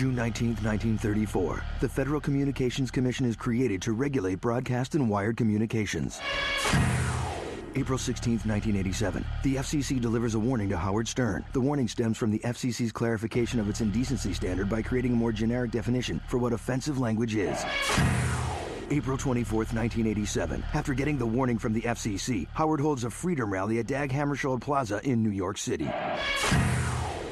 June 19, 1934, the Federal Communications Commission is created to regulate broadcast and wired communications. April 16, 1987, the FCC delivers a warning to Howard Stern. The warning stems from the FCC's clarification of its indecency standard by creating a more generic definition for what offensive language is. April 24, 1987, after getting the warning from the FCC, Howard holds a freedom rally at Dag Hammarskjöld Plaza in New York City.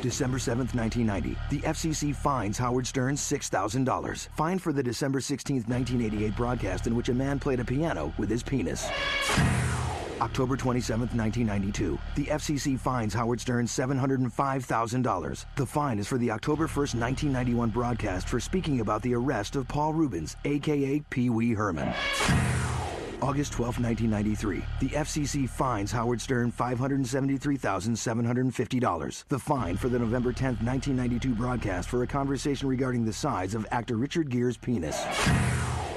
December 7, 1990, the FCC fines Howard Stern $6,000. Fine for the December 16, 1988 broadcast in which a man played a piano with his penis. October 27, 1992, the FCC fines Howard Stern $705,000. The fine is for the October 1, 1991 broadcast for speaking about the arrest of Paul Rubens, a.k.a. Pee Wee Herman. August 12, 1993, the FCC fines Howard Stern $573,750. The fine for the November 10, 1992 broadcast for a conversation regarding the size of actor Richard Gere's penis.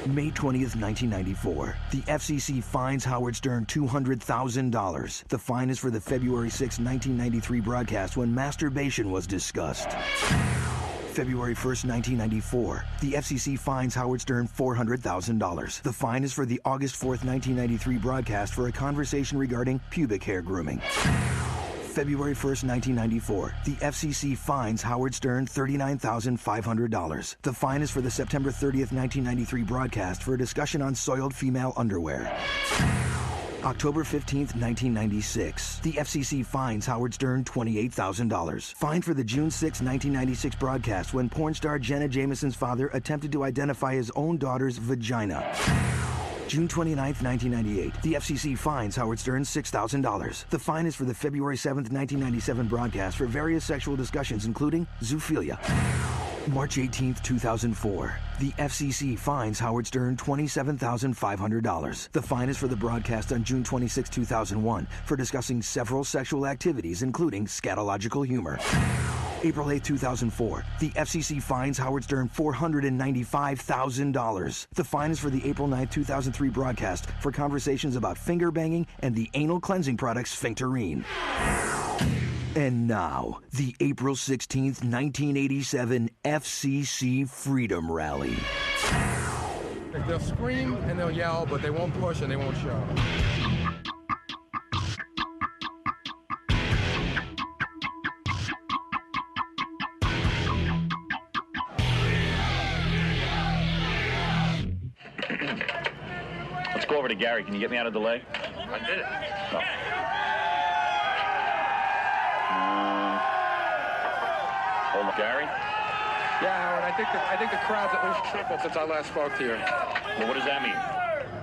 May 20th, 1994, the FCC fines Howard Stern $200,000. The fine is for the February 6, 1993 broadcast when masturbation was discussed. February 1st, 1994, the FCC fines Howard Stern $400,000. The fine is for the August 4th, 1993 broadcast for a conversation regarding pubic hair grooming. February 1st, 1994, the FCC fines Howard Stern $39,500. The fine is for the September 30th, 1993 broadcast for a discussion on soiled female underwear. October 15th, 1996, the FCC fines Howard Stern $28,000. Fine for the June 6, 1996 broadcast when porn star Jenna Jameson's father attempted to identify his own daughter's vagina. June 29, 1998, the FCC fines Howard Stern $6,000. The fine is for the February 7, 1997 broadcast for various sexual discussions, including zoophilia. March 18, 2004, the FCC fines Howard Stern $27,500. The fine is for the broadcast on June 26, 2001 for discussing several sexual activities, including scatological humor. April 8, 2004, the FCC fines Howard Stern $495,000. The fine is for the April 9, 2003 broadcast for conversations about finger banging and the anal cleansing product Sphincterine. And now, the April 16th, 1987 FCC Freedom Rally. They'll scream and they'll yell, but they won't push and they won't shove. Let's go over to Gary. Can you get me out of delay? I did it. No. Hold on, Gary. Yeah, Howard, I think the crowd's at least tripled since I last spoke to you. Well, what does that mean?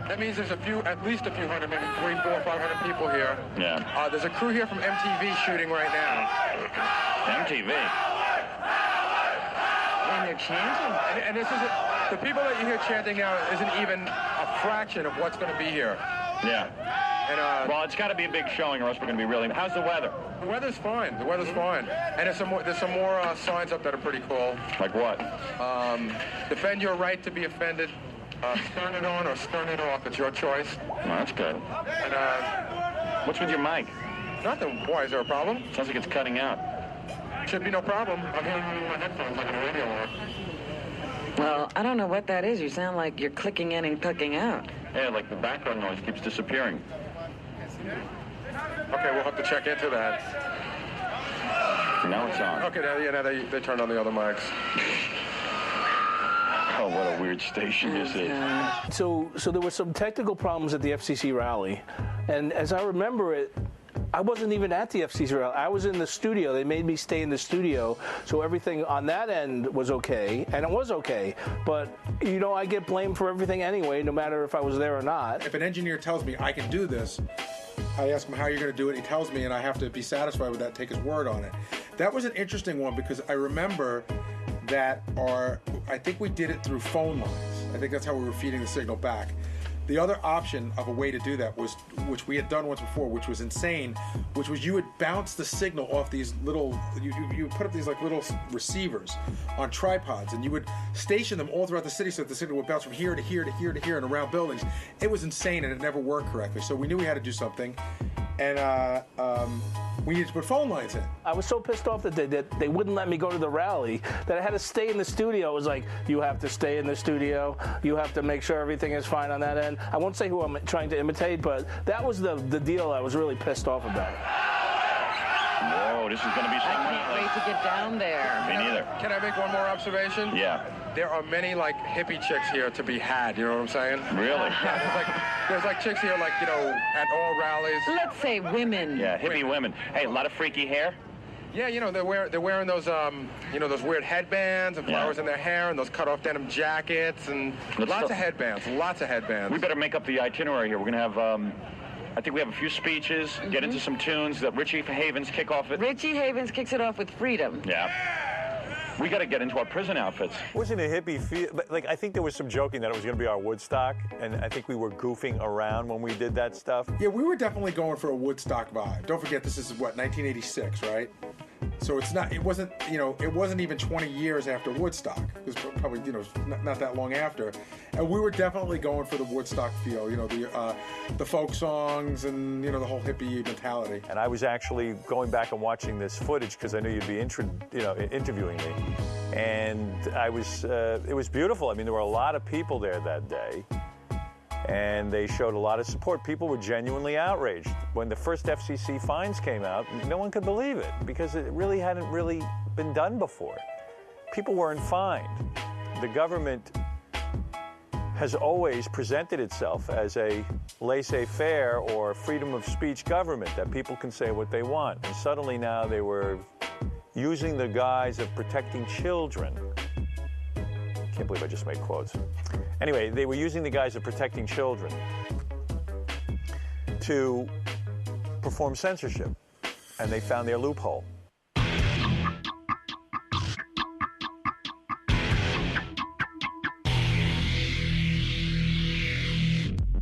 That means there's at least a few hundred, maybe 300, 400, 500 people here. Yeah. There's a crew here from MTV shooting right now. MTV? And they're chanting. And this isn't, the people that you hear chanting now isn't even a fraction of what's going to be here. Yeah. And, well, it's got to be a big showing or else we're going to be really... How's the weather? The weather's fine. The weather's fine. And there's some more signs up that are pretty cool. Like what? Defend your right to be offended. Stern it on or stern it off. It's your choice. Well, that's good. And, what's with your mic? nothing. Why, is there a problem? Sounds like it's cutting out. Should be no problem. I'm hearing you in my headphones like a radio on. Well, I don't know what that is. You sound like you're clicking in and clicking out. Yeah, like the background noise keeps disappearing. Okay, we'll have to check into that. Now it's on. Okay, now they turned on the other mics. Oh, what a weird station this is. So there were some technical problems at the FCC rally, and as I remember it, I wasn't even at the FCC rally. I was in the studio. They made me stay in the studio, so everything on that end was okay, and it was okay. But, you know, I get blamed for everything anyway, no matter if I was there or not. If an engineer tells me I can do this, I ask him how you're going to do it. He tells me, and I have to be satisfied with that, take his word on it. That was an interesting one because I remember that I think we did it through phone lines. I think that's how we were feeding the signal back. The other option of a way to do that was, which we had done once before, which was insane, which was you would bounce the signal off these little, you would put up these like little receivers on tripods, and you would station them all throughout the city so that the signal would bounce from here to here to here to here and around buildings. It was insane, and it never worked correctly. So we knew we had to do something. and we needed to put phone lines in. I was so pissed off that they wouldn't let me go to the rally that I had to stay in the studio. It was like, you have to stay in the studio. You have to make sure everything is fine on that end. I won't say who I'm trying to imitate, but that was the deal I was really pissed off about. Whoa, this is going to be something. I can't wait to get down there. Me neither. Can I make one more observation? Yeah. There are many like hippie chicks here to be had. You know what I'm saying? Really? Yeah, there's like chicks here, like, you know, at all rallies. Let's say women. Yeah, hippie women. Hey, a lot of freaky hair. Yeah, you know, they're wearing those you know, those weird headbands and flowers in their hair and those cut-off denim jackets and lots of headbands. We better make up the itinerary here. We're going to have I think we have a few speeches, get into some tunes that Richie Havens kick off it. Richie Havens kicks it off with Freedom. Yeah. We got to get into our prison outfits. Wasn't a hippie feel, but like I think there was some joking that it was going to be our Woodstock, and I think we were goofing around when we did that stuff. Yeah, we were definitely going for a Woodstock vibe. Don't forget, this is what, 1986, right? So it wasn't even 20 years after Woodstock. It was probably, you know, not that long after. And we were definitely going for the Woodstock feel, you know, the folk songs and, you know, the whole hippie mentality. And I was actually going back and watching this footage because I knew you'd be interviewing me. And it was beautiful. I mean, there were a lot of people there that day. And they showed a lot of support. People were genuinely outraged. When the first FCC fines came out, no one could believe it because it really hadn't really been done before. People weren't fined. The government has always presented itself as a laissez-faire or freedom of speech government, that people can say what they want. And suddenly now they were using the guise of protecting children. I can't believe I just made quotes. Anyway, they were using the guise of protecting children to perform censorship, and they found their loophole.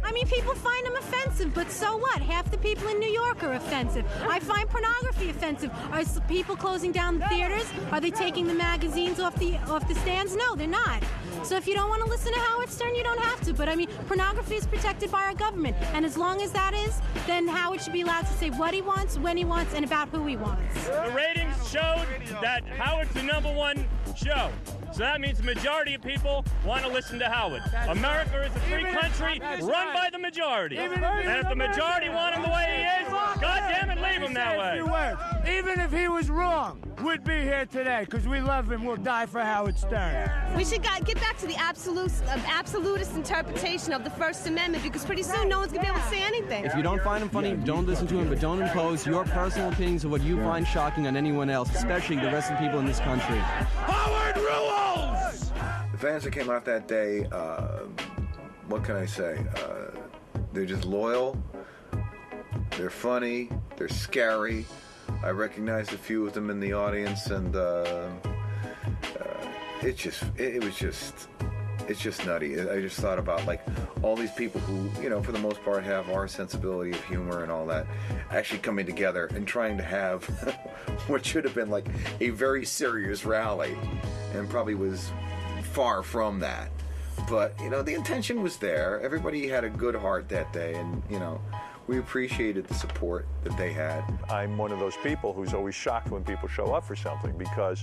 I mean, people find them offensive, but so what? Half the people in New York are offensive. I find pornography offensive. Are people closing down the theaters? Are they taking the magazines off the stands? No, they're not. So if you don't want to listen to Howard Stern, you don't have to. But I mean, pornography is protected by our government. And as long as that is, then Howard should be allowed to say what he wants, when he wants, and about who he wants. The ratings showed that Howard's the #1 show. So that means the majority of people want to listen to Howard. America is a free country run by the majority. And if the majority want him the way he is, God damn it, leave him that way. Even if he was wrong, we'd be here today because we love him. We'll die for Howard Stern. We should get back to the absolutist interpretation of the First Amendment, because pretty soon no one's going to be able to say anything. If you don't find him funny, don't listen to him, but don't impose your personal opinions of what you find shocking on anyone else, especially the rest of the people in this country. Howard rules! The fans that came out that day, what can I say? They're just loyal, they're funny, they're scary. I recognized a few of them in the audience, and it's just nutty. I just thought about like all these people who, you know, for the most part have our sensibility of humor and all that, actually coming together and trying to have what should have been like a very serious rally, and probably was far from that. But, you know, the intention was there. Everybody had a good heart that day, and, you know, we appreciated the support that they had. I'm one of those people who's always shocked when people show up for something because,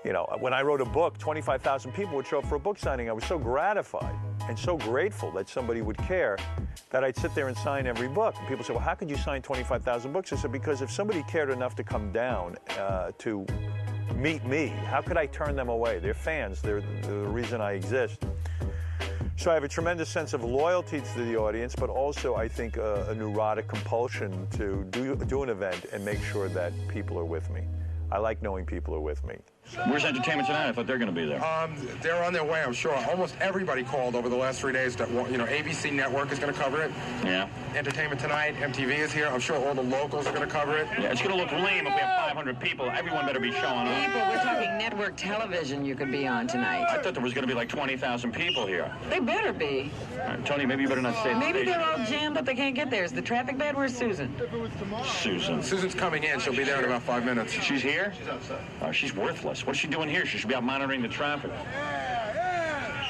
you know, when I wrote a book, 25,000 people would show up for a book signing. I was so gratified and so grateful that somebody would care that I'd sit there and sign every book. And people say, well, how could you sign 25,000 books? I said, because if somebody cared enough to come down to meet me, how could I turn them away? They're fans. They're the reason I exist. So I have a tremendous sense of loyalty to the audience, but also I think a neurotic compulsion to do an event and make sure that people are with me. I like knowing people are with me. Where's Entertainment Tonight? I thought they were going to be there. They're on their way, I'm sure. Almost everybody called over the last 3 days that, you know, ABC Network is going to cover it. Yeah. Entertainment Tonight, MTV is here. I'm sure all the locals are going to cover it. Yeah, it's going to look lame if we have 500 people. Everyone better be showing up. People, we're talking network television you could be on tonight. I thought there was going to be like 20,000 people here. They better be. Tony, maybe you better not stay at the Maybe station. they're all jammed up. They can't get there. Is the traffic bad? Where's Susan? Susan's coming in. She'll be there in about 5 minutes. She's here? She's outside. Oh, she's worthless. What's she doing here? She should be out monitoring the traffic.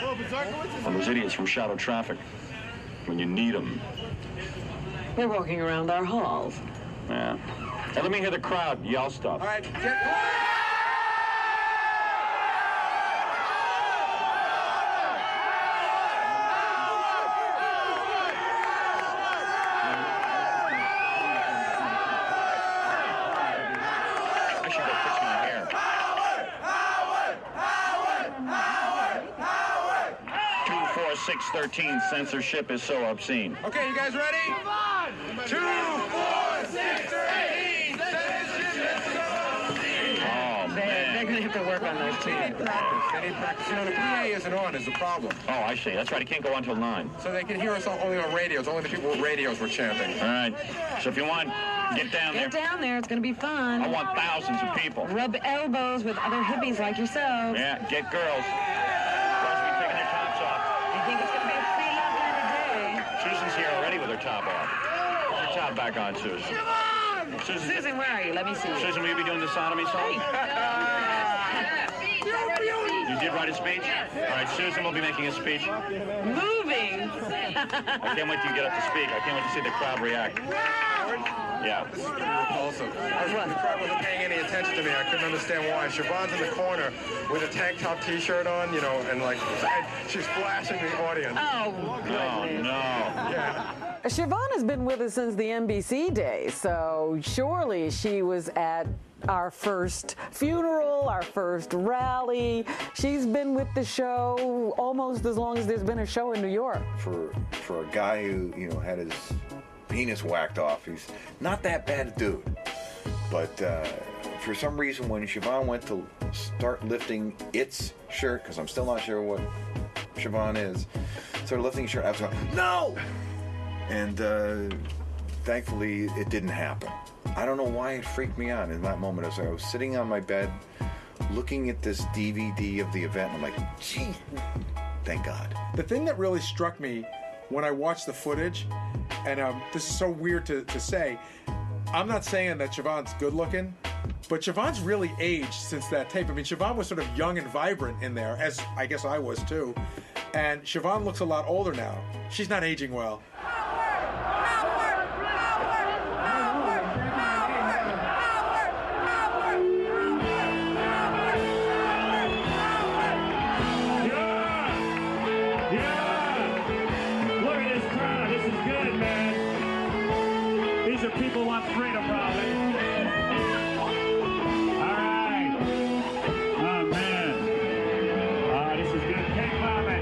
Well, those idiots from Shadow Traffic. When you need them. They're walking around our halls. Yeah. Hey, let me hear the crowd yell stuff. All right, get... I should go fix my hair. 24613 censorship is so obscene. Okay, you guys ready? 2, 4, 6, 13. Oh, man. They're going to have to work on those too. They need practice. You know, the PA isn't on is the problem. Oh, I see. That's right. It can't go on till 9. So they can hear us only on radios. Only the people with radios were chanting. All right. So if you want, get down there. Get down there. It's going to be fun. I want thousands of people. Rub elbows with other hippies like yourself. Yeah, get girls. Girls will be taking their tops off. I think it's going to be a pretty love kind of day. Susan's here already with her top off. Put your top back on, Susan. Susan, where are you? Let me see you. Susan, will you be doing the sodomy song? You did write a speech? All right, Susan will be making a speech. Moving. I can't wait till you get up to speak. I can't wait to see the crowd react. Yeah. This is repulsive. The crowd wasn't paying any attention to me. I couldn't understand why. Siobhan's in the corner with a tank top T-shirt on, you know, and like she's flashing the audience. Oh, goodness. No. Yeah. Siobhan has been with us since the NBC days, so surely she was at our first funeral, our first rally. She's been with the show almost as long as there's been a show in New York. For a guy who, you know, had his penis whacked off, he's not that bad a dude. But for some reason, when Siobhan went to start lifting its shirt, because I'm still not sure what Siobhan is, started lifting his shirt, I was like, no! And thankfully, it didn't happen. I don't know why it freaked me out in that moment. As I was sitting on my bed, looking at this DVD of the event, and I'm like, gee, thank God. The thing that really struck me when I watched the footage, and this is so weird to say, I'm not saying that Siobhan's good looking, but Siobhan's really aged since that tape. I mean, Siobhan was sort of young and vibrant in there, as I guess I was too. And Siobhan looks a lot older now. She's not aging well. People want freedom, Robin. All right. Oh, man. Oh, this is good. Cake vomit.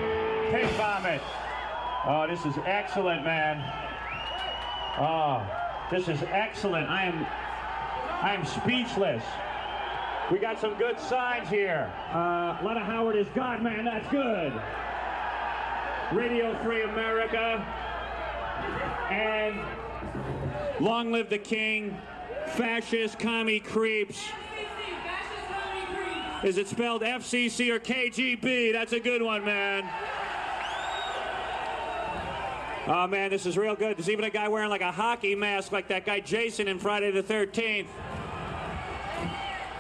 Cake vomit. Oh, this is excellent, man. Oh, this is excellent. I am speechless. We got some good signs here. A lot of Howard is God, man. That's good. Radio Free America. And long live the king, fascist commie creeps. Is it spelled FCC or KGB? That's a good one, man. Oh, man, this is real good. There's even a guy wearing like a hockey mask like that guy Jason in Friday the 13th.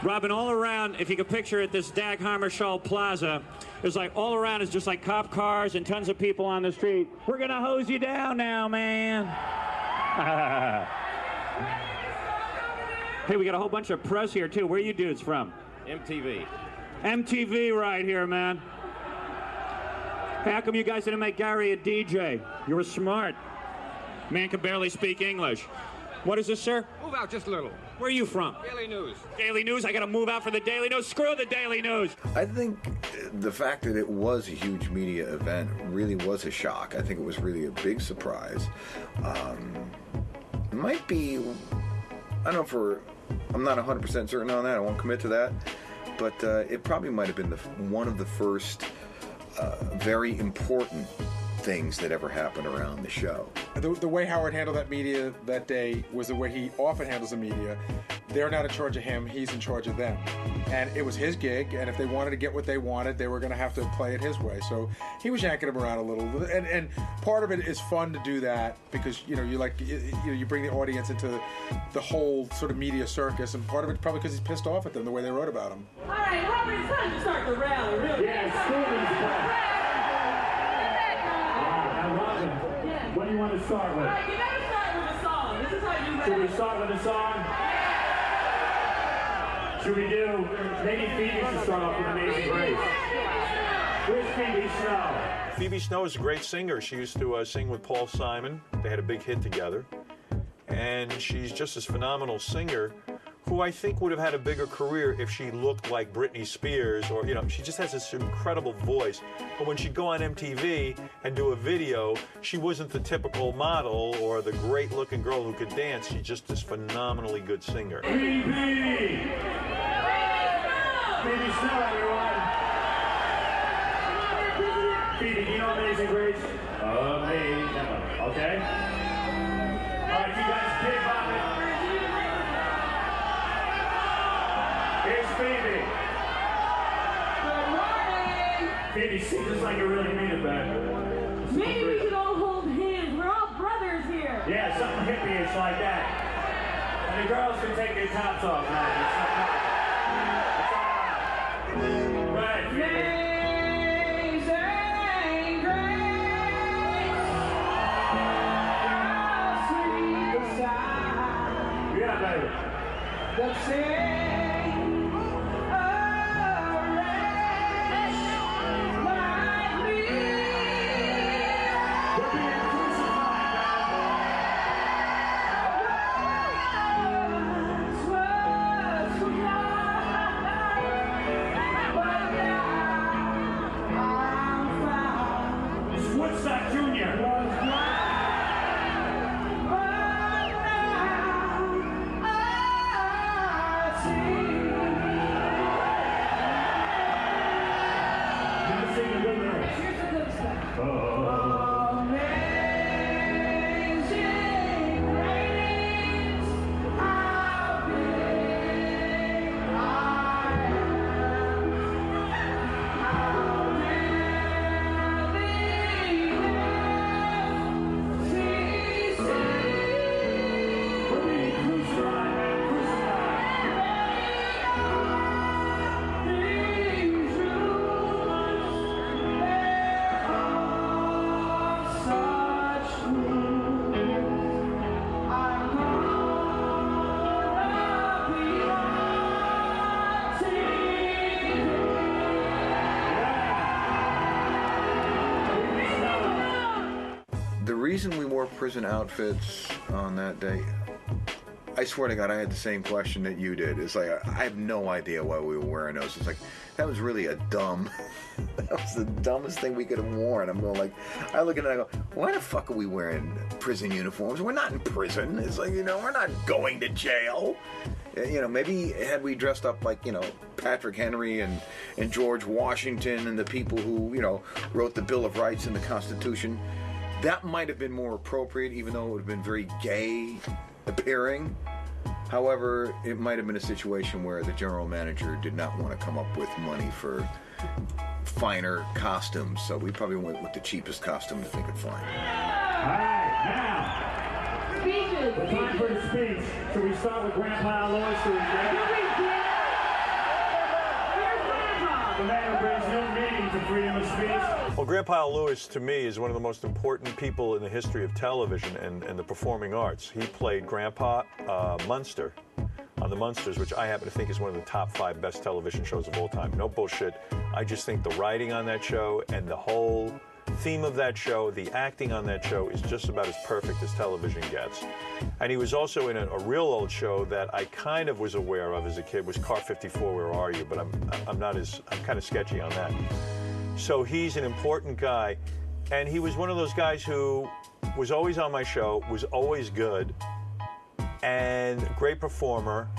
Robin, all around, if you can picture it, this Dag Hammarskjöld Plaza, it's like all around is just like cop cars and tons of people on the street. We're going to hose you down now, man. Hey, we got a whole bunch of press here, too. Where are you dudes from? MTV. MTV right here, man. Hey, how come you guys didn't make Gary a DJ? You were smart. Man can barely speak English. What is this, sir? Move out just a little. Where are you from? Daily News. Daily News? I got to move out for the Daily News? Screw the Daily News. I think the fact that it was a huge media event really was a shock. I think it was really a big surprise. Might be, I don't know I'm not 100% certain on that. I won't commit to that. But it probably might have been one of the first very important things that ever happened around the show. The way Howard handled that media that day was the way he often handles the media. They're not in charge of him, he's in charge of them. And it was his gig, and if they wanted to get what they wanted, they were going to have to play it his way. So he was yanking him around a little. And part of it is fun to do that because, you know, you bring the audience into the whole sort of media circus, and part of it probably because he's pissed off at them, the way they wrote about him. All right, Robert, it's time to start the rally, really. What do you want to start with? All right, you got to start with a Should we start with a song? Should we do, maybe Phoebe should start off with Amazing Grace. Where's Phoebe Snow? Phoebe Snow is a great singer. She used to sing with Paul Simon. They had a big hit together. And she's just this phenomenal singer who I think would have had a bigger career if she looked like Britney Spears, or, you know, she just has this incredible voice. But when she'd go on MTV and do a video, she wasn't the typical model or the great-looking girl who could dance. She's just this phenomenally good singer. Phoebe! Phoebe Snow, everyone! Phoebe, do you know Amazing Grace? Amazing. Okay? All right, you guys, big bop it. Here's Phoebe. Good morning. Phoebe, sing just like you really mean it, man. Maybe we should all hold hands. We're all brothers here. Yeah, something hippie-ish like that. And the girls can take their tops off now. It's all right. Go ahead, Phoebe. Yeah, baby. The same like me. We're being crucified, It's Woodstock Jr. The reason we wore prison outfits on that day, I swear to God, I had the same question that you did. It's like, I have no idea why we were wearing those. It's like, that was really that was the dumbest thing we could have worn. I'm going like, I look at it and I go, why the fuck are we wearing prison uniforms? We're not in prison. It's like, you know, we're not going to jail. You know, maybe had we dressed up like, you know, Patrick Henry and George Washington and the people who, you know, wrote the Bill of Rights and the Constitution, that might have been more appropriate, even though it would have been very gay appearing. However, it might have been a situation where the general manager did not want to come up with money for finer costumes, so we probably went with the cheapest costume that they could find. All right, now, Speeches. the time for the speech. Should we start with Grandpa Lewis? The man who brings new meaning to freedom of speech. Well, Grandpa Lewis, to me, is one of the most important people in the history of television and the performing arts. He played Grandpa Munster on The Munsters, which I happen to think is one of the top 5 best television shows of all time. No bullshit. I just think the writing on that show and the whole theme of that show, the acting on that show, is just about as perfect as television gets. And he was also in a real old show that I kind of was aware of as a kid, was Car 54, Where Are You? But I'm kind of sketchy on that. So he's an important guy, and he was one of those guys who was always on my show, was always good, and great performer,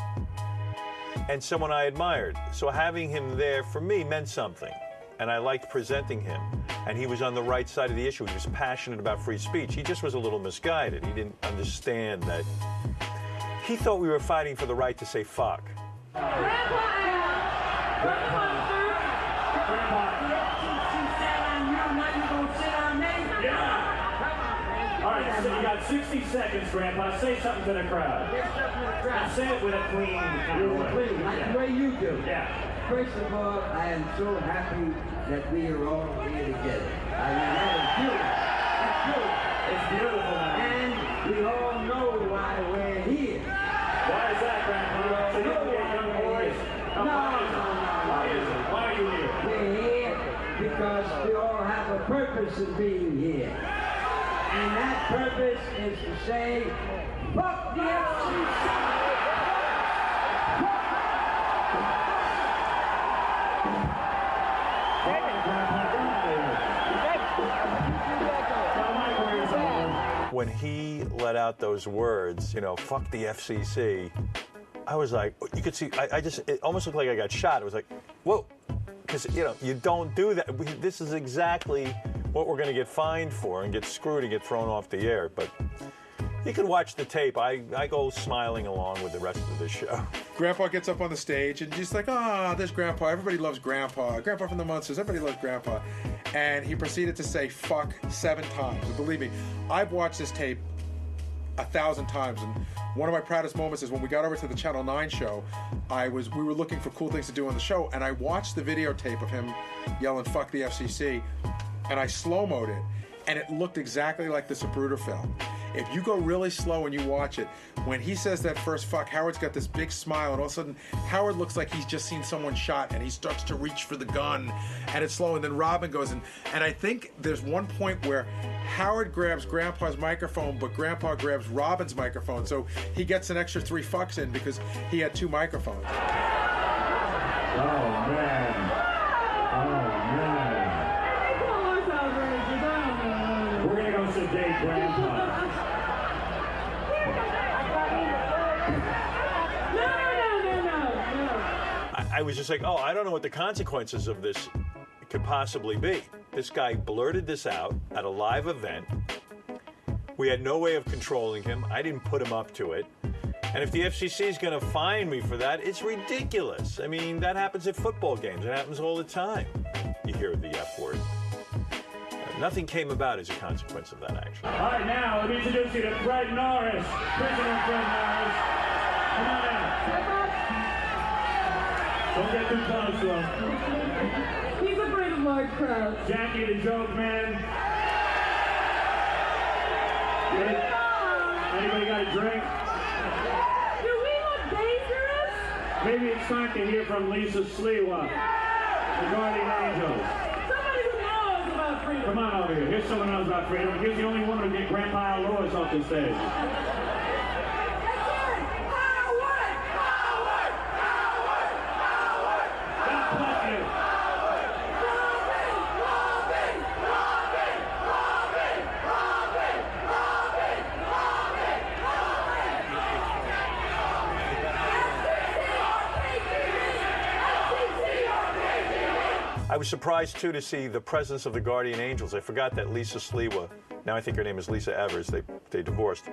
and someone I admired. So having him there, for me, meant something, and I liked presenting him. And he was on the right side of the issue. He was passionate about free speech. He just was a little misguided. He didn't understand that. He thought we were fighting for the right to say fuck. All right, so you got 60 seconds, Grandpa. Say something to the crowd. Now say it with a clean kind of way. Like the way you do. Yeah. First of all, I am so happy that we are all here together. I mean, that is beautiful. It's beautiful. It's beautiful, man. And we all know why we're of being here. And that purpose is to say, fuck the FCC. When he let out those words, you know, fuck the FCC, I was like, you could see, it almost looked like I got shot. It was like, whoa, because, you know, you don't do that. This is exactly what we're going to get fined for and get screwed and get thrown off the air. But you can watch the tape. I go smiling along with the rest of the show. Grandpa gets up on the stage and just like, there's Grandpa. Everybody loves Grandpa. Grandpa from the Munsters. Everybody loves Grandpa. And he proceeded to say fuck 7 times. And believe me, I've watched this tape 1,000 times. And one of my proudest moments is when we got over to the Channel 9 show, we were looking for cool things to do on the show. And I watched the videotape of him yelling fuck the FCC. And I slow-moed it. And it looked exactly like the Zapruder film. If you go really slow and you watch it, when he says that first fuck, Howard's got this big smile, and all of a sudden, Howard looks like he's just seen someone shot, and he starts to reach for the gun, and it's slow, and then Robin goes in. And I think there's one point where Howard grabs Grandpa's microphone, but Grandpa grabs Robin's microphone, so he gets an extra 3 fucks in because he had 2 microphones. Oh, man. We're going to go sedate Grandpa. I was just like, I don't know what the consequences of this could possibly be. This guy blurted this out at a live event. We had no way of controlling him. I didn't put him up to it. And if the FCC is going to fine me for that, it's ridiculous. I mean, that happens at football games. It happens all the time. You hear the F word. Nothing came about as a consequence of that, actually. All right, now, let me introduce you to Fred Norris. Prisoner Fred Norris. Come on out. Don't get too close to him. He's afraid of large crowds. Jackie the Joke Man. Anybody got a drink? Do we look dangerous? Maybe it's time to hear from Lisa Sliwa, the Guardian Angels. Somebody who knows about freedom. Come on over here. Here's someone who knows about freedom. Here's the only woman who get Grandpa Lewis off the stage. I was surprised, too, to see the presence of the Guardian Angels. I forgot that Lisa Sliwa, now I think her name is Lisa Evers, they divorced.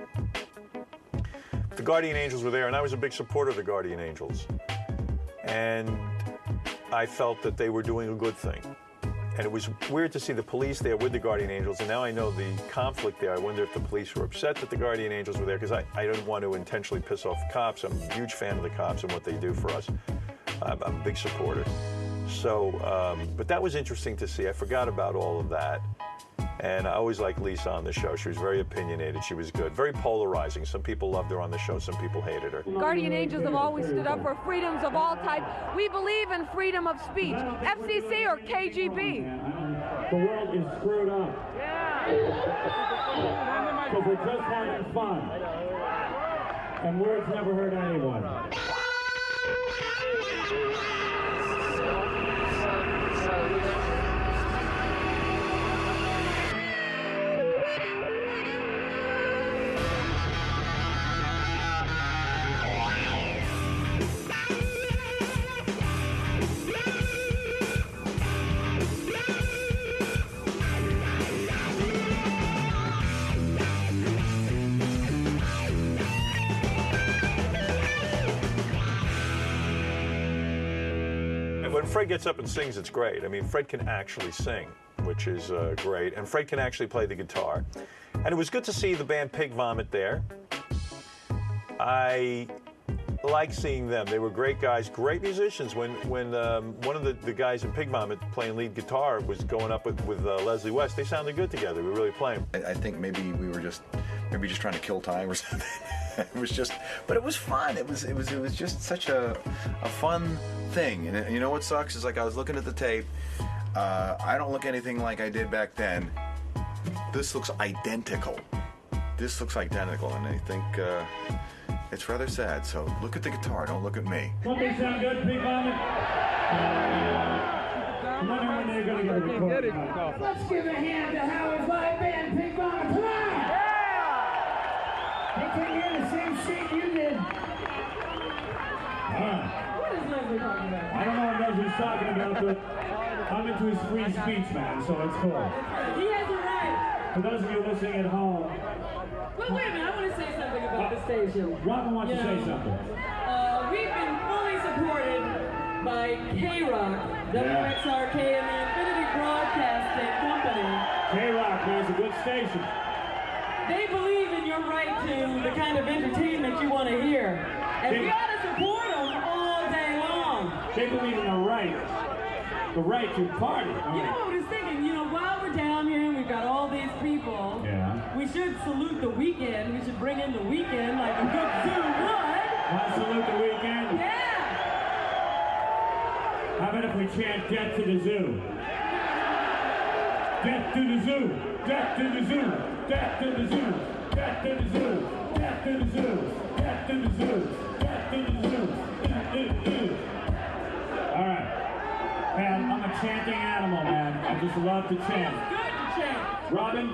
The Guardian Angels were there, and I was a big supporter of the Guardian Angels. And I felt that they were doing a good thing. And it was weird to see the police there with the Guardian Angels, and now I know the conflict there. I wonder if the police were upset that the Guardian Angels were there, because I didn't want to intentionally piss off cops. I'm a huge fan of the cops and what they do for us. I'm a big supporter. So, but that was interesting to see. I forgot about all of that. And I always liked Lisa on the show. She was very opinionated. She was good. Very polarizing. Some people loved her on the show. Some people hated her. Guardian Angels have always stood up for freedoms of all types. We believe in freedom of speech. FCC or KGB? The world is screwed up. Because we're just having fun. And words never hurt anyone. When Fred gets up and sings, it's great. I mean, Fred can actually sing, which is great. And Fred can actually play the guitar. And it was good to see the band Pig Vomit there. I like seeing them. They were great guys, great musicians. When one of the guys in Pig Vomit playing lead guitar was going up with Leslie West, they sounded good together. We were really playing. I think maybe we were just trying to kill time or something. It was just, but it was fun. It was just such a fun thing. And you know what sucks is, like, I was looking at the tape. I don't look anything like I did back then. this looks identical. This looks identical, and I think it's rather sad. So look at the guitar, don't look at me. Don't they sound good, Pink Vomit? I'm wondering when they're going to get a recording. Let's give a hand to Howard's live band, Pink Vomit. Come on! They came here in the same seat you did. What is Leslie talking about? I don't know what Leslie's talking about, but I'm into his free speech, man, so it's cool. He has a right. For those of you listening at home. Well, wait a minute, I want to say something about the station. Robin wants to say something. We've been fully supported by K-Rock, WXRK, and the Infinity Broadcasting Company. K-Rock, man, it's a good station. They believe in your right to the kind of entertainment you want to hear. And we ought to support them all day long. They believe in the right to party. You know what I was thinking? You know, while we're down here and we've got all these people, we should salute the weekend. We should bring in the weekend like a good zoo would. Want to salute the weekend? Yeah. How about if we chant death to the zoo? Death to the zoo! Death to the zoo! Death to the zoo! Death to the zoo! Death to the zoo! Death to the zoo! Death to the zoo! All right. Man, I'm a chanting animal, man. I just love to chant. Good to chant. Robin,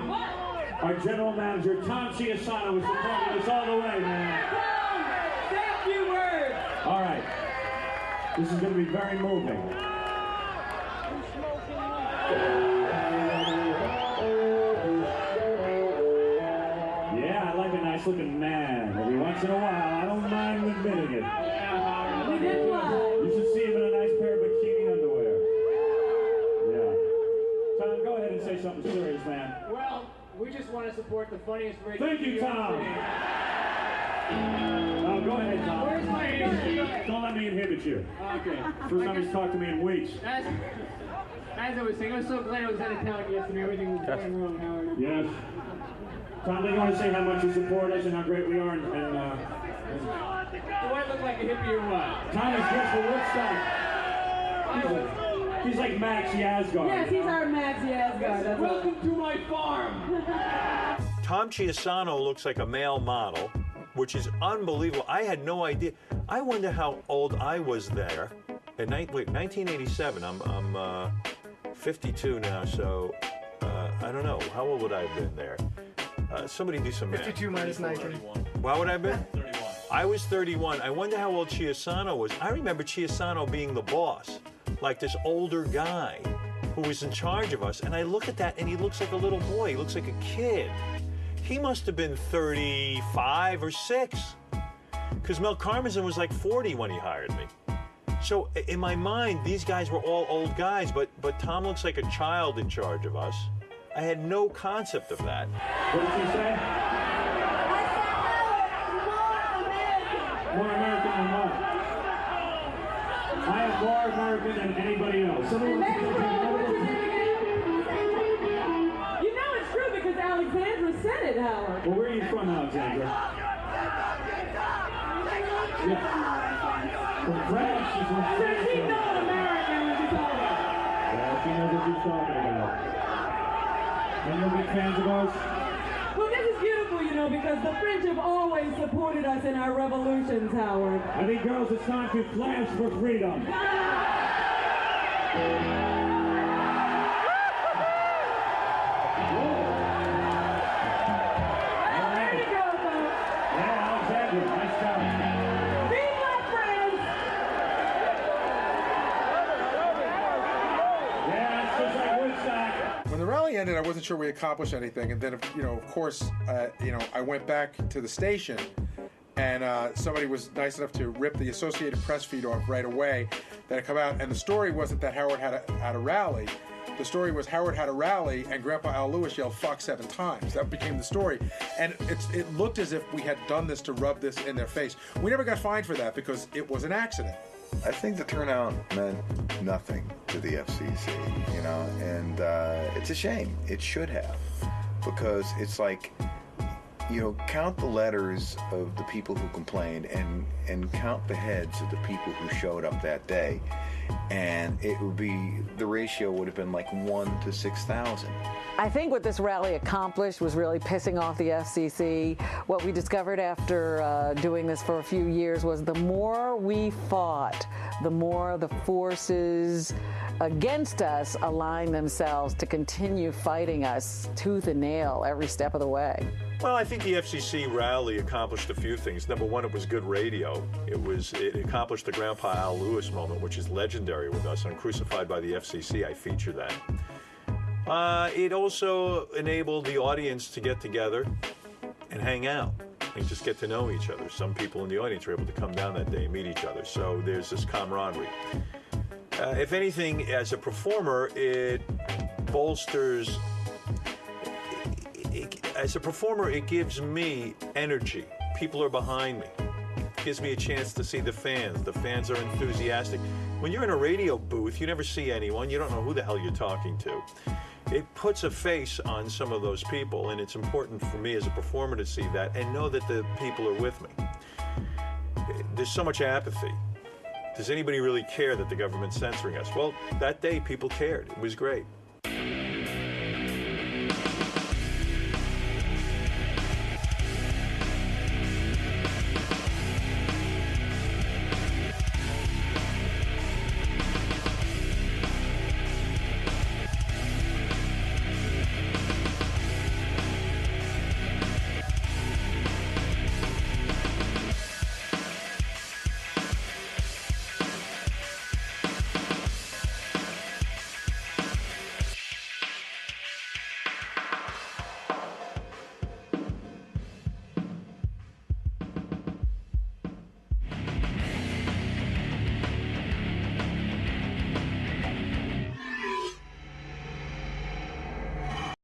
our general manager, Tom Chiasano, was supporting us all the way, man. Say a few words. All right. This is going to be very moving. Yeah, I like a nice looking man. Every once in a while, I don't mind admitting it. We did what? You should see him in a nice pair of bikini underwear. Yeah. Tom, go ahead and say something serious, man. Well, we just want to support the funniest radio. Thank you, Tom. Oh, go ahead, Tom. Where's my Don't let me inhibit you. Okay. First time he's talked to me in weeks. As I was saying, I was so glad I was out of town yesterday. Everything was going wrong, Howard. Yes. Tom, do you want to say how much you support us and how great we are? Do I look like a hippie or what? Tom is dressed for Woodstock. He's like Max Yasgard. Yes, he's our Max Yasgard. Welcome to my farm. Tom Chiasano looks like a male model, which is unbelievable. I had no idea. I wonder how old I was there. In 1987. I'm 52 now, so I don't know. How old would I have been there? Somebody do some math. 52 minus 19. What would I have been? 31. I was 31. I wonder how old Chiasano was. I remember Chiasano being the boss, like this older guy who was in charge of us. And I look at that, and he looks like a little boy. He looks like a kid. He must have been 35 or 6, because Mel Karmazin was like 40 when he hired me. So in my mind, these guys were all old guys, but Tom looks like a child in charge of us. I had no concept of that. What did you say? More American than what? I am more American than anybody else. You know it's true because Alexandra said it, Howard. Well, where are you from, Alexandra? Yeah. From France. She's from France. She's not American when she's talking about. Yeah, she knows what she's talking about. And you're big fans of ours? Well, this is beautiful, you know, because the French have always supported us in our revolutions, Howard. I think, girls, it's time to flash for freedom. When the rally ended, I wasn't sure we accomplished anything, and then, you know, of course, I went back to the station, and somebody was nice enough to rip the Associated Press feed off right away that had come out, and the story wasn't that Howard had a rally. The story was Howard had a rally, and Grandpa Al Lewis yelled "fuck" 7 times. That became the story, and it looked as if we had done this to rub this in their face. We never got fined for that because it was an accident. I think the turnout meant nothing to the FCC, you know, and it's a shame. It should have, because it's like, you know, count the letters of the people who complained and count the heads of the people who showed up that day. and the ratio would have been like 1 to 6,000. I think what this rally accomplished was really pissing off the FCC. What we discovered after doing this for a few years was the more we fought, the more the forces against us aligned themselves to continue fighting us tooth and nail every step of the way. Well, I think the FCC rally accomplished a few things. Number one, it was good radio. It accomplished the Grandpa Al Lewis moment, which is legendary with us. On Crucified by the FCC, I feature that. It also enabled the audience to get together and hang out and just get to know each other. Some people in the audience were able to come down that day and meet each other. So there's this camaraderie. If anything, as a performer, it bolsters. As a performer, it gives me energy. People are behind me. It gives me a chance to see the fans. The fans are enthusiastic. When you're in a radio booth, you never see anyone. You don't know who the hell you're talking to. It puts a face on some of those people, and it's important for me as a performer to see that and know that the people are with me. There's so much apathy. Does anybody really care that the government's censoring us? Well, that day people cared. It was great.